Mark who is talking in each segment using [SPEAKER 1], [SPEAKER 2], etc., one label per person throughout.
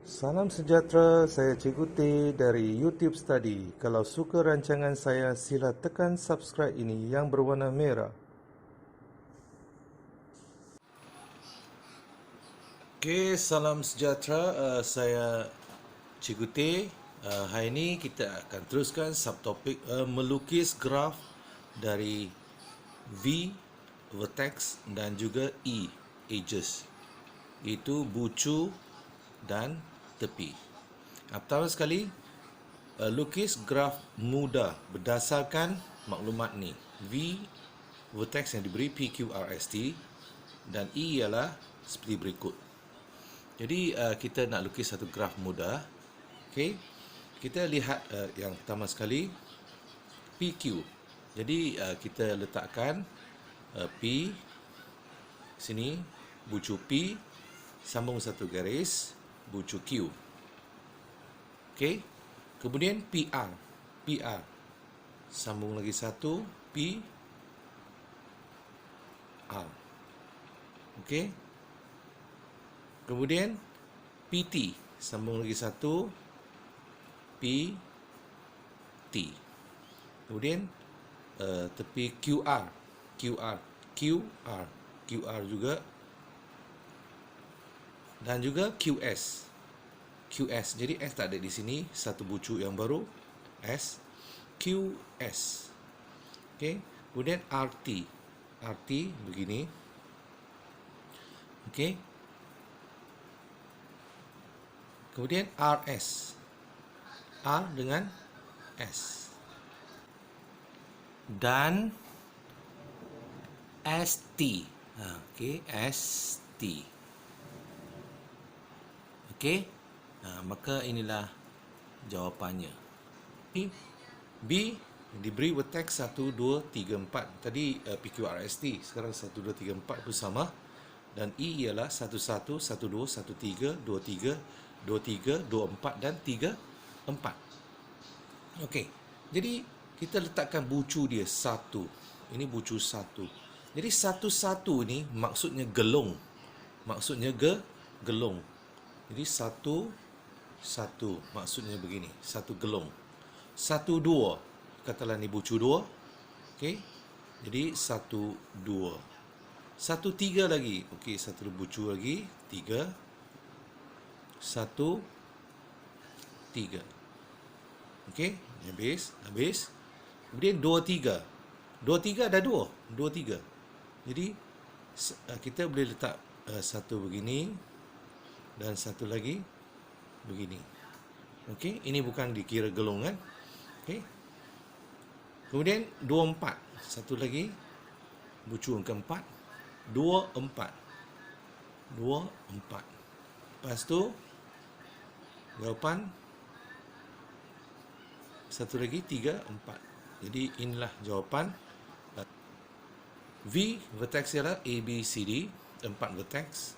[SPEAKER 1] Salam sejahtera, saya Cikgu T dari YouTube Study. Kalau suka rancangan saya, sila tekan subscribe ini yang berwarna merah. Okey, salam sejahtera. Saya Cikgu T. Hari ini kita akan teruskan subtopik melukis graf dari V, vertex dan juga E, edges. Itu bucu dan tepi. Pertama sekali, lukis graf mudah berdasarkan maklumat ni. V, vertex yang diberi PQRST dan E ialah seperti berikut. Jadi kita nak lukis satu graf mudah. Okey. Kita lihat yang pertama sekali PQ. Jadi kita letakkan P sini, bucu P, sambung satu garis, bucu Q. Okey. Kemudian PR. PR. Sambung lagi satu, P, R. Okey. Kemudian PT. Sambung lagi satu, P, T. Kemudian tepi QR. QR. QR. QR juga. Dan juga QS. QS. Jadi S tak ada di sini. Satu bucu yang baru. S. QS. Okey. Kemudian RT. RT begini. Okey. Kemudian RS. R dengan S. Dan ST. Okey. ST. Okey. Maka inilah jawapannya. B diberi vertex 1, 2, 3, 4. Tadi PQRST. Sekarang 1, 2, 3, 4 itu sama. Dan E ialah 1, 1, 1, 2, 1, 3, 2, 3, 2, 3, 2, 4 dan 3, 4. Okey. Jadi kita letakkan bucu dia 1. Ini bucu 1. Jadi 1 ni maksudnya gelung. Maksudnya gelung. Jadi 1 maksudnya begini. 1 gelung. 1, 2. Katalah ni bucu 2. Okey. Jadi 1, 2. 1, 3 lagi. Okey, satu bucu lagi. 3. 1, 3. Okey, habis. Kemudian 2, 3. 2, 3 ada 2. 2, 3. Jadi kita boleh letak satu begini dan satu lagi begini. Okey, ini bukan dikira gelung kan? Okey. Kemudian 2, 4. Satu lagi bucu yang keempat. 2, 4. 2, 4. Lepas tu jawapan satu lagi 3, 4. Jadi inilah jawapan. V vertex ialah ABCD, 4 vertex.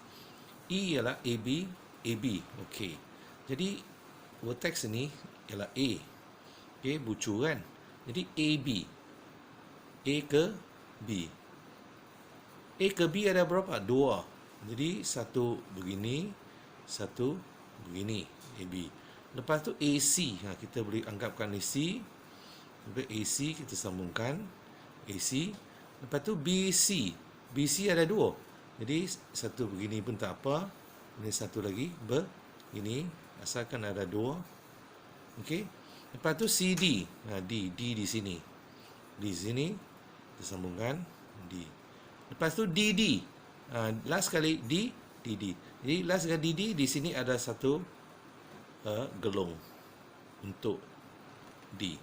[SPEAKER 1] E ialah AB. Okey. Jadi vertex ini ialah A. Okey, bucu kan. Jadi AB. A ke B. A ke B ada berapa? 2. Jadi satu begini, satu begini, AB. Lepas tu AC, kita boleh anggapkan AC. Lepas AC kita sambungkan AC. Lepas tu BC. BC ada 2. Jadi satu begini pun tak apa. Ini satu lagi begini, asalkan ada 2. Okey. Lepas tu CD. D di sini. Di sini kita sambungkan D. Lepas tu DD. Last kali DD. Jadi last kali DD di sini ada satu gelung untuk D.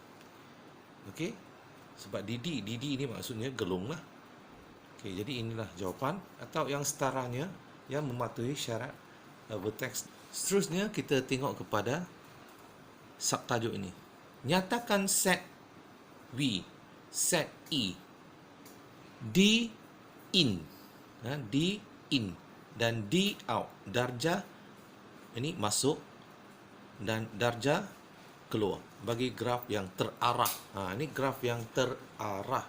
[SPEAKER 1] Okey. Sebab DD ini maksudnya gelung lah. Okey, jadi inilah jawapan atau yang setaranya yang mematuhi syarat vertex. Seterusnya kita tengok kepada subtajuk ini. Nyatakan set V, set E, D in, D in dan D out. Darjah ini masuk dan darjah keluar bagi graf yang terarah. Ini graf yang terarah.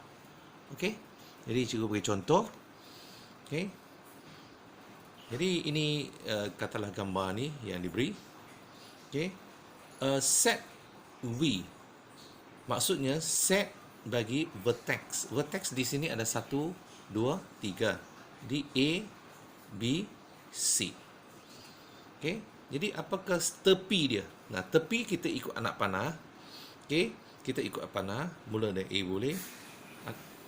[SPEAKER 1] Okey. Jadi cikgu bagi contoh. Okey. Jadi ini katalah gambar ni yang diberi. Okey. Set V. Maksudnya set bagi vertex. Vertex di sini ada 1, 2, 3. Di A, B, C. Okey. Jadi apakah tepi dia? Nah, tepi kita ikut anak panah. Okey, kita ikut anak panah. Mula dari A boleh.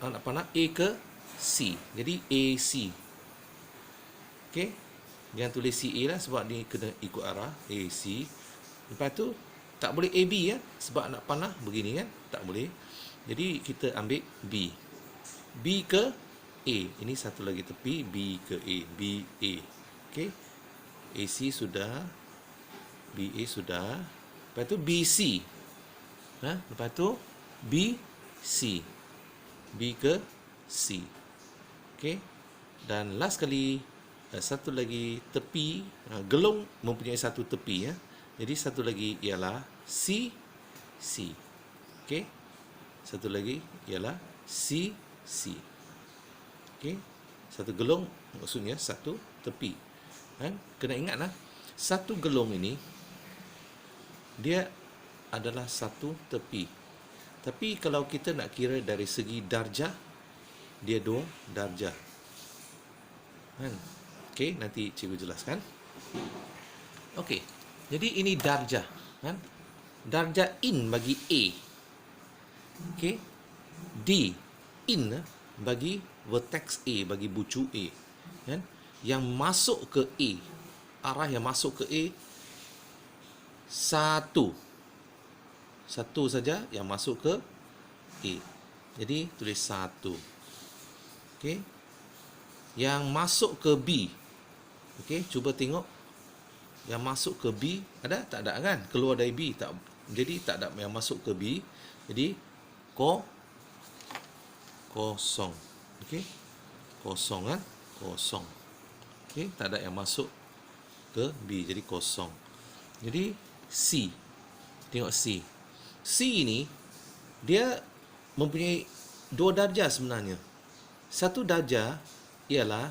[SPEAKER 1] Anak panah A ke C. Jadi AC. Okey. Jangan tulis CA lah sebab dia kena ikut arah AC. Lepas tu tak boleh AB ya sebab anak panah begini kan. Tak boleh. Jadi kita ambil B. B ke A. Ini satu lagi tepi. B ke A. B, A. Okey. AC sudah. BA sudah. Lepas tu BC. Lepas tu BC. B ke C. Okey. Dan last kali satu lagi tepi, gelung mempunyai satu tepi ya. Jadi satu lagi ialah C, C. Okey. Satu lagi ialah C, C. Okey. Satu gelung maksudnya satu tepi. Kena ingatlah, satu gelung ini dia adalah satu tepi. Tapi kalau kita nak kira dari segi darjah, dia 2 darjah. Okey, nanti cikgu jelaskan. Okey, jadi ini darjah. Darjah in bagi A. Okey, D in bagi vertex A, bagi bucu A. Yang masuk ke A, arah yang masuk ke A, satu saja yang masuk ke A. Jadi tulis 1. Okey. Yang masuk ke B. Okey, cuba tengok. Yang masuk ke B ada? Tak ada kan? Keluar dari B tak. Jadi tak ada yang masuk ke B. Jadi kosong. Okey. Kosong kan? Kosong. Okey, tak ada yang masuk ke B. Jadi kosong. Jadi C. Tengok C. C ini dia mempunyai 2 darjah sebenarnya. Satu darjah ialah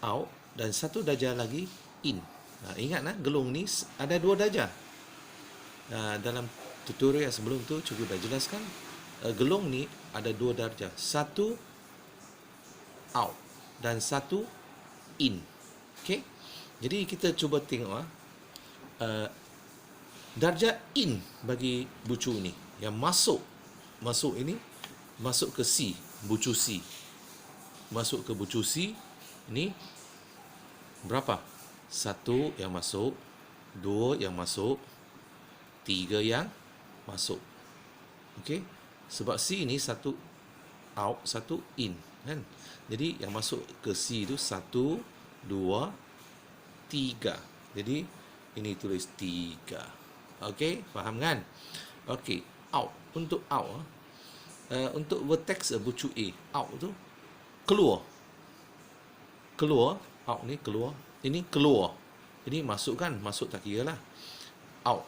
[SPEAKER 1] out dan satu darjah lagi in. Ingat gelung ni ada 2 darjah. Dalam tutorial sebelum tu cikgu dah jelaskan, gelung ni ada 2 darjah. Satu out dan satu in. Okey. Jadi kita cuba tengok darjah in bagi bucu ni yang masuk ini masuk ke C, bucu C. Masuk ke bucu C ini berapa? 1 yang masuk, 2 yang masuk, 3 yang masuk. Okey. Sebab C ini satu out, satu in kan. Jadi yang masuk ke C itu 1, 2, 3. Jadi ini tulis 3. Okey, faham kan? Okey, out. Untuk out untuk vertex bucu A, out tu keluar. Keluar, out ni keluar. Ini keluar. Ini masuk kan? Masuk tak kira lah. Out.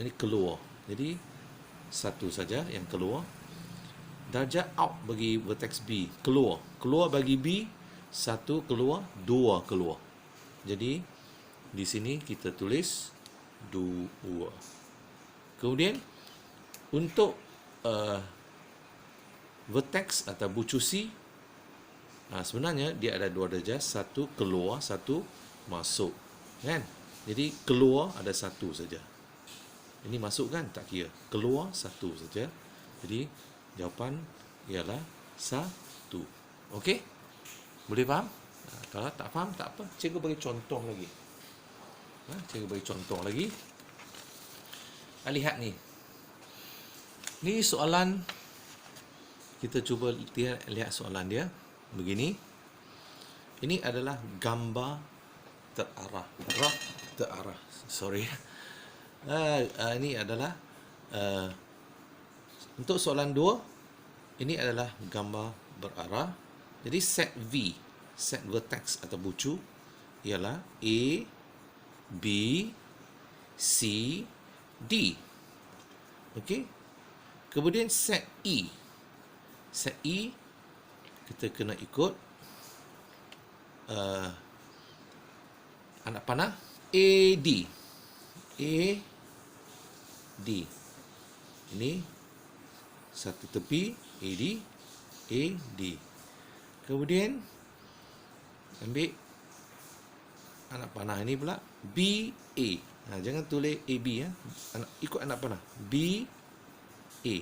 [SPEAKER 1] Ini keluar. Jadi satu saja yang keluar. Darjah out bagi vertex B, keluar. Keluar bagi B, 1 keluar, 2 keluar. Jadi di sini kita tulis 2. Kemudian untuk vertex atau bucu C, sebenarnya dia ada 2 darjah, 1 keluar, 1 masuk kan. Jadi keluar ada 1 saja. Ini masuk kan? Tak kira. Keluar 1 saja. Jadi jawapan ialah 1. Okey? Boleh faham? Kalau tak faham tak apa, cikgu bagi contoh lagi. Cikgu bagi contoh lagi. Lihat ni. Ni soalan, kita cuba lihat soalan dia. Begini. Ini adalah gambar terarah. Graf terarah. Sorry. Ini adalah untuk soalan 2, ini adalah gambar berarah. Jadi set V, set vertex atau bucu ialah A, B, C, D. Okey. Kemudian set E. Set E kita kena ikut anak panah AD. AD. Ini satu tepi AD. Kemudian ambil anak panah ini pula BA. Jangan tulis AB ya. Ikut anak panah. BA.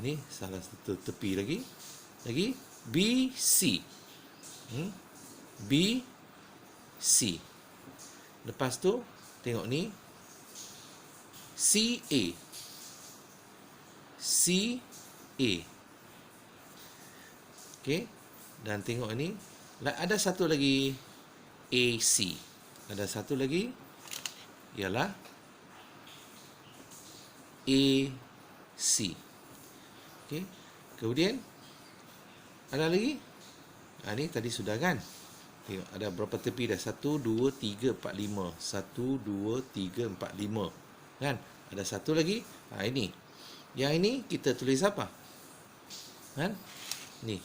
[SPEAKER 1] Ini salah satu tepi lagi. BC. BC. Lepas tu tengok ni CA. Okey. Dan tengok ini ada satu lagi AC. Ada satu lagi ialah AC. Okey. Kemudian ada lagi. Ni tadi sudah kan? Tengok ada berapa tepi dah? 1 2 3 4 5. 1 2 3 4 5. Kan? Ada satu lagi. Ini. Yang ini kita tulis apa? Kan? Ni.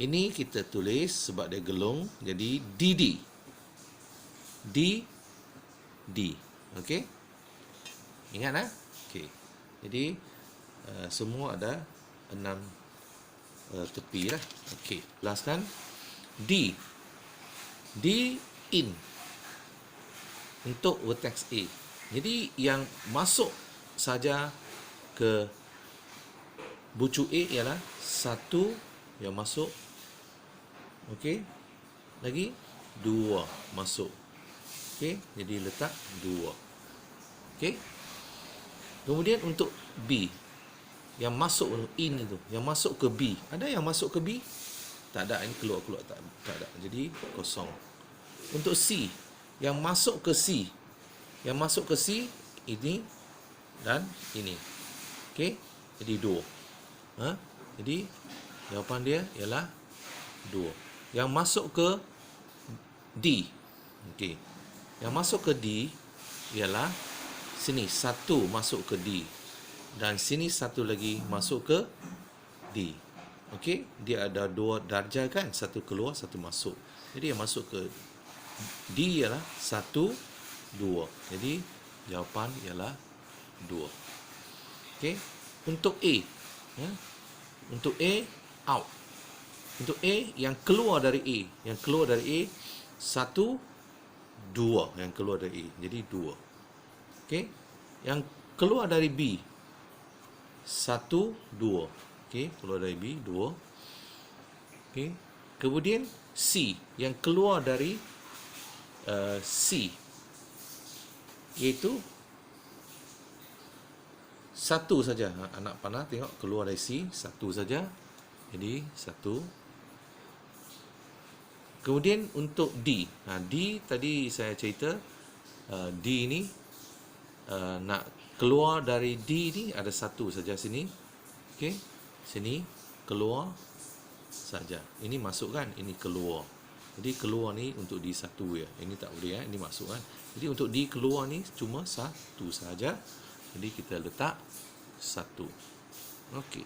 [SPEAKER 1] Ini kita tulis sebab dia gelung jadi DD. DD. Okey? Ingat ah? Okey. Jadi semua ada 6 tepi lah. Okey, laskan D. D in untuk vertex A. Jadi yang masuk saja ke bucu A ialah satu yang masuk. Okey. Lagi 2 masuk. Okey, jadi letak 2. Okey. Kemudian untuk B yang masuk in itu, yang masuk ke B. Ada yang masuk ke B? Tak ada, ini keluar tak ada. Jadi kosong. Untuk C, yang masuk ke C. Yang masuk ke C ini dan ini. Okey, jadi 2. Jadi jawapan dia ialah 2. Yang masuk ke D. Okey. Yang masuk ke D ialah sini 1 masuk ke D. Dan sini satu lagi masuk ke D. Okey, dia ada 2 darjah kan? Satu keluar, satu masuk. Jadi yang masuk ke D ialah 1 2. Jadi jawapan ialah 2. Okey, untuk A, untuk A out. Untuk A yang keluar dari A, yang keluar dari A 1 2 yang keluar dari A. Jadi 2. Okey, yang keluar dari B 1 2. Okey, keluar dari B 2. Okey. Kemudian C yang keluar dari C iaitu 1 saja. Anak panah tengok keluar dari C 1 saja. Jadi 1. Kemudian untuk D. D tadi saya cerita D ni nak keluar dari D ni ada 1 saja sini. Okey. Sini keluar saja. Ini masuk kan? Ini keluar. Jadi keluar ni untuk D1 ya. Ini tak boleh ini masuk kan. Jadi untuk D keluar ni cuma 1 saja. Jadi kita letak 1. Okey.